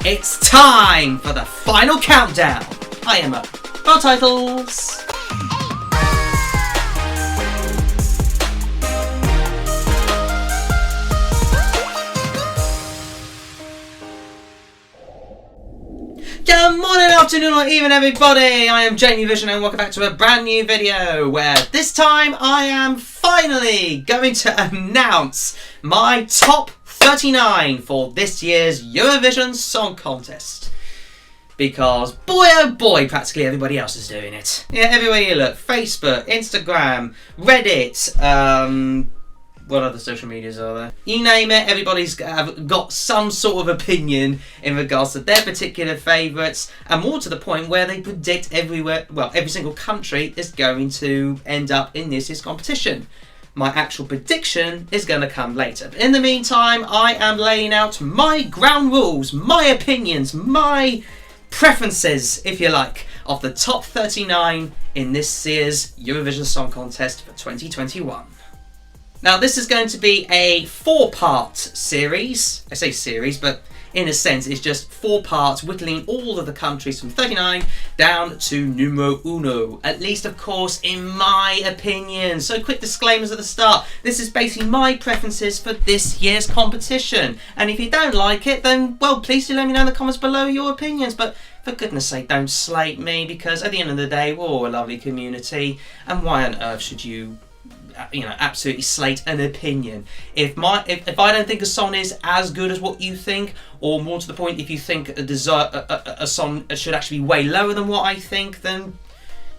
It's time for the final countdown. I am up. Our titles. Good morning, afternoon, or even everybody. I am Jamie Vision and welcome back to a brand new video where this time I am finally going to announce my top 39 for this year's Eurovision Song Contest. Because boy oh boy, practically everybody else is doing it. Yeah, everywhere you look. Facebook, Instagram, Reddit, what other social medias are there? You name it, everybody's got some sort of opinion in regards to their particular favourites, and more to the point where they predict every single country is going to end up in this year's competition. My actual prediction is going to come later. But in the meantime, I am laying out my ground rules, my opinions, my preferences, if you like, of the top 39 in this year's Eurovision Song Contest for 2021. Now, this is going to be a 4-part series. I say series, but in a sense, it's just 4 parts, whittling all of the countries from 39 down to numero uno. At least, of course, in my opinion. So, quick disclaimers at the start. This is basically my preferences for this year's competition. And if you don't like it, then, well, please do let me know in the comments below your opinions. But for goodness sake, don't slate me, because at the end of the day, we're all a lovely community. And why on earth should you absolutely slate an opinion? If I don't think a song is as good as what you think, or more to the point, if you think a song should actually be way lower than what I think, then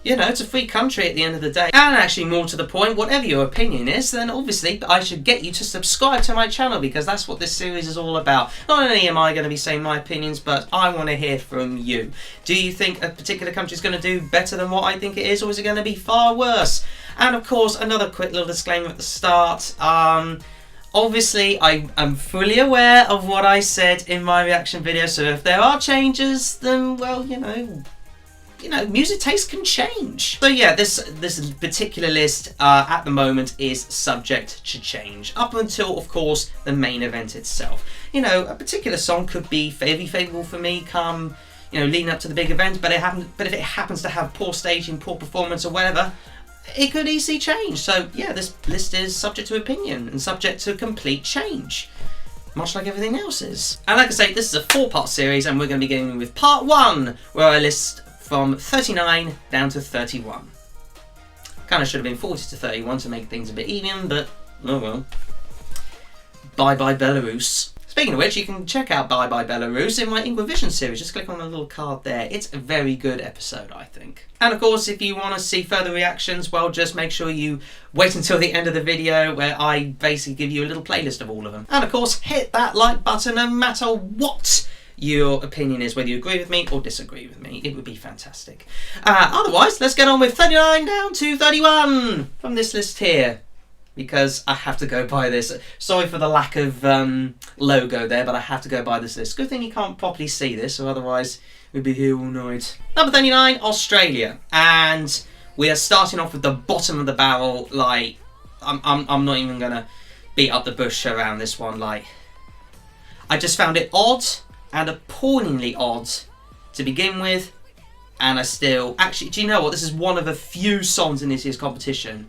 it's a free country at the end of the day. And actually, more to the point, whatever your opinion is, then obviously I should get you to subscribe to my channel, because that's what this series is all about. Not only am I going to be saying my opinions, but I want to hear from you. Do you think a particular country is going to do better than what I think it is, or is it going to be far worse? And of course, another quick little disclaimer at the start. Obviously, I am fully aware of what I said in my reaction video, so if there are changes, then, well, music taste can change. So yeah, this particular list at the moment is subject to change up until, of course, the main event itself. A particular song could be very favourable for me come, leading up to the big event, but if it happens to have poor staging, poor performance, or whatever, it could easily change. So yeah, this list is subject to opinion and subject to complete change, much like everything else is. And like I say, this is a 4-part series, and we're going to be beginning with part 1, where I list from 39 down to 31. Kind of should have been 40 to 31 to make things a bit even, but oh well. Bye Bye Belarus. Speaking of which, you can check out Bye Bye Belarus in my Eurovision series. Just click on the little card there. It's a very good episode, I think. And of course, if you want to see further reactions, well, just make sure you wait until the end of the video, where I basically give you a little playlist of all of them. And of course, hit that like button no matter what your opinion is, whether you agree with me or disagree with me. It would be fantastic. Otherwise, let's get on with 39 down to 31 from this list here, because I have to go by this. Sorry for the lack of logo there, but I have to go by this list. Good thing you can't properly see this, or otherwise we'd be here all night. Number 39, Australia. And we are starting off with the bottom of the barrel. Like, I'm not even going to beat up the bush around this one. Like, I just found it odd, and appallingly odd to begin with, and I still... Actually, do you know what? This is one of a few songs in this year's competition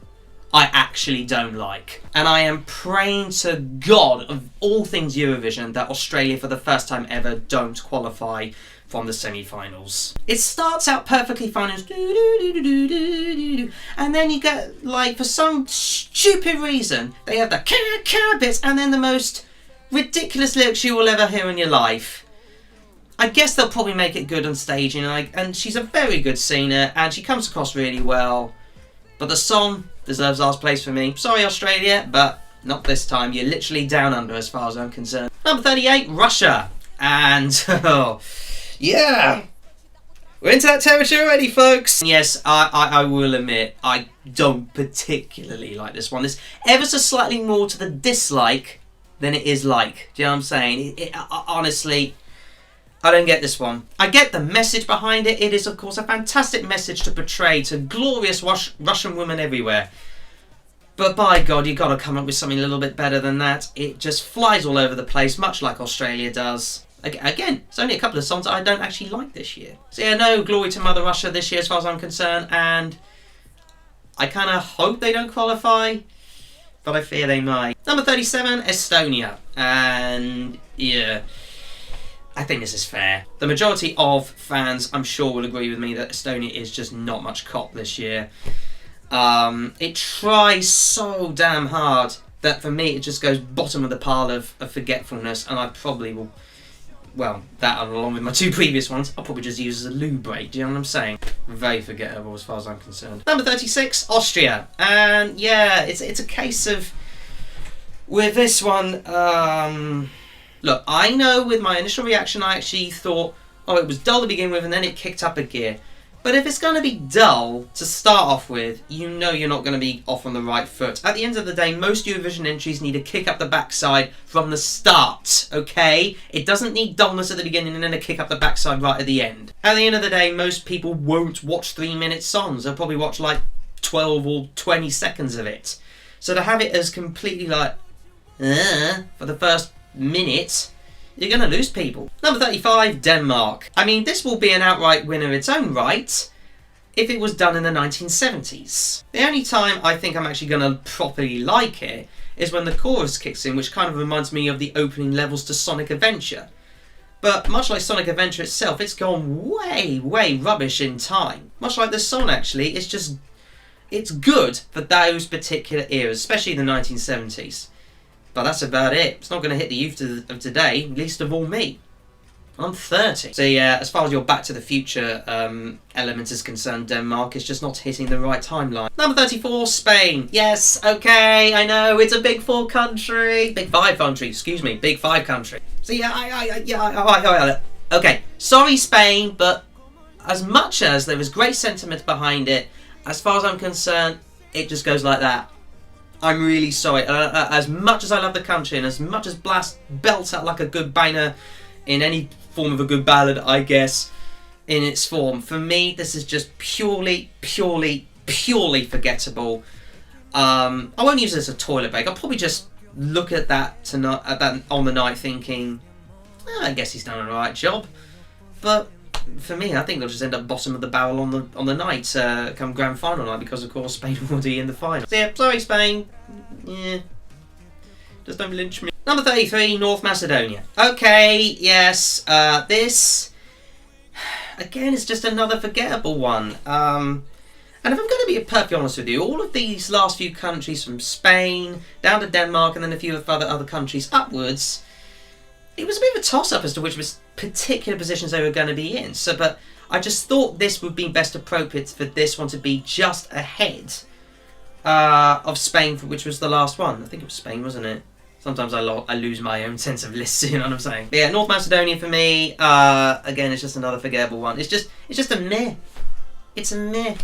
I actually don't like. And I am praying to God, of all things Eurovision, that Australia, for the first time ever, don't qualify from the semi-finals. It starts out perfectly fine, and then you get, like, for some stupid reason, they have the ka bits, and then the most ridiculous lyrics you will ever hear in your life. I guess they'll probably make it good on stage, and she's a very good singer, and she comes across really well. But the song deserves last place for me. Sorry, Australia, but not this time. You're literally down under as far as I'm concerned. Number 38, Russia. And, oh, yeah, we're into that territory already, folks. Yes, I will admit, I don't particularly like this one. There's ever so slightly more to the dislike than it is like. Do you know what I'm saying? Honestly, I don't get this one. I get the message behind it. It is, of course, a fantastic message to portray to glorious Russian women everywhere. But by God, you've got to come up with something a little bit better than that. It just flies all over the place, much like Australia does. Again, it's only a couple of songs I don't actually like this year. So yeah, no Glory to Mother Russia this year as far as I'm concerned, and I kind of hope they don't qualify, but I fear they might. Number 37, Estonia. And yeah, I think this is fair. The majority of fans, I'm sure, will agree with me that Estonia is just not much cop this year. It tries so damn hard that for me it just goes bottom of the pile of forgetfulness, and I probably will, well, that along with my two previous ones, I'll probably just use as a loo break. Do you know what I'm saying? Very forgettable as far as I'm concerned. Number 36, Austria. And yeah, it's a case of, with this one, look, I know with my initial reaction I actually thought, oh, it was dull to begin with and then it kicked up a gear. But if it's going to be dull to start off with, you know you're not going to be off on the right foot. At the end of the day, most Eurovision entries need a kick up the backside from the start, okay? It doesn't need dullness at the beginning and then a kick up the backside right at the end. At the end of the day, most people won't watch 3-minute songs. They'll probably watch like 12 or 20 seconds of it. So to have it as completely like, for the first minute, you're going to lose people. Number 35, Denmark. I mean, this will be an outright winner in its own right if it was done in the 1970s. The only time I think I'm actually going to properly like it is when the chorus kicks in, which kind of reminds me of the opening levels to Sonic Adventure. But much like Sonic Adventure itself, it's gone way, way rubbish in time. Much like the song, actually, it's good for those particular eras, especially the 1970s. But that's about it. It's not going to hit the youth of today, least of all me. I'm 30. So yeah, as far as your Back to the Future element is concerned, Denmark is just not hitting the right timeline. Number 34, Spain. Yes, okay, I know, it's a big 4 country. Big 5 country, excuse me, big 5 country. So yeah, okay, sorry Spain, but as much as there was great sentiment behind it, as far as I'm concerned, it just goes like that. I'm really sorry. As much as I love the country and as much as Blast belts out like a good banger in any form of a good ballad, I guess, in its form, for me, this is just purely forgettable. I won't use it as a toilet break. I'll probably just look at that tonight, on the night, thinking, I guess he's done an alright job. But for me, I think they'll just end up bottom of the barrel on the night, come grand final night, because of course Spain will be in the final. So yeah, sorry Spain. Yeah, just don't lynch me. Number 33, North Macedonia. Okay, yes, this again is just another forgettable one. And if I'm going to be perfectly honest with you, all of these last few countries, from Spain down to Denmark and then a few of other countries upwards, it was a bit of a toss-up as to which particular positions they were going to be in. So, but I just thought this would be best appropriate for this one to be just ahead of Spain, which was the last one. I think it was Spain, wasn't it? Sometimes I lose my own sense of lists, you know what I'm saying? But yeah, North Macedonia for me, again, it's just another forgettable one. It's just a meh. It's a meh.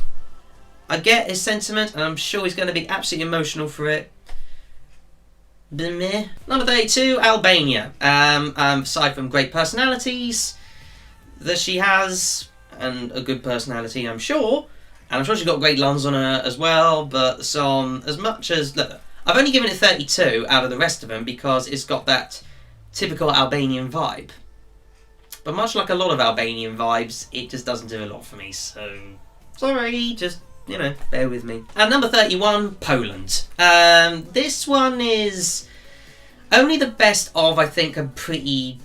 I get his sentiment, and I'm sure he's going to be absolutely emotional for it. Meh. Number 32, Albania. Aside from great personalities that she has, and a good personality, I'm sure, and I'm sure she's got great lungs on her as well, but the song, as much as, look, I've only given it 32 out of the rest of them because it's got that typical Albanian vibe. But much like a lot of Albanian vibes, it just doesn't do a lot for me, so sorry, just, you know, bear with me. And number 31, Poland. This one is only the best of, I think, a pretty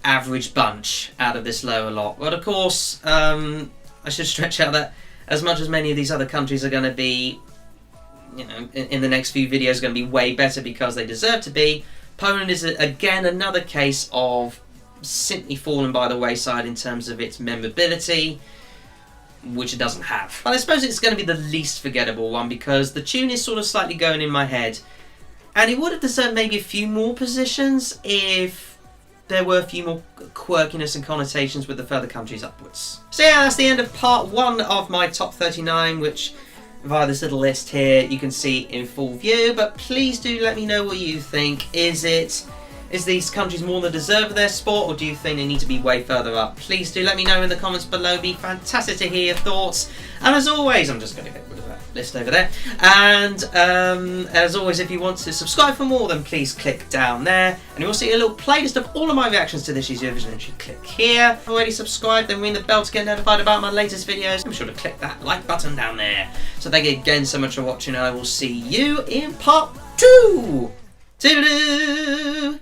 average bunch out of this lower lot. But of course, I should stretch out that as much as many of these other countries are going to be, you know, in the next few videos going to be way better because they deserve to be, Poland is, again, another case of simply fallen by the wayside in terms of its memorability, which it doesn't have. But I suppose it's going to be the least forgettable one because the tune is sort of slightly going in my head, and it would have deserved maybe a few more positions if there were a few more quirkiness and connotations with the further countries upwards. So yeah, that's the end of part 1 of my top 39, which via this little list here you can see in full view, but please do let me know what you think. Is these countries more than deserve their spot, or do you think they need to be way further up? Please do let me know in the comments below. It'd be fantastic to hear your thoughts. And as always, I'm just going to get rid of that. list over there. And as always, if you want to subscribe for more, then please click down there. And you will see a little playlist of all of my reactions to this year's Eurovision. And you click here. If you're already subscribed, then ring the bell to get notified about my latest videos. Be sure to click that like button down there. So thank you again so much for watching. I will see you in part 2. Toodaloo!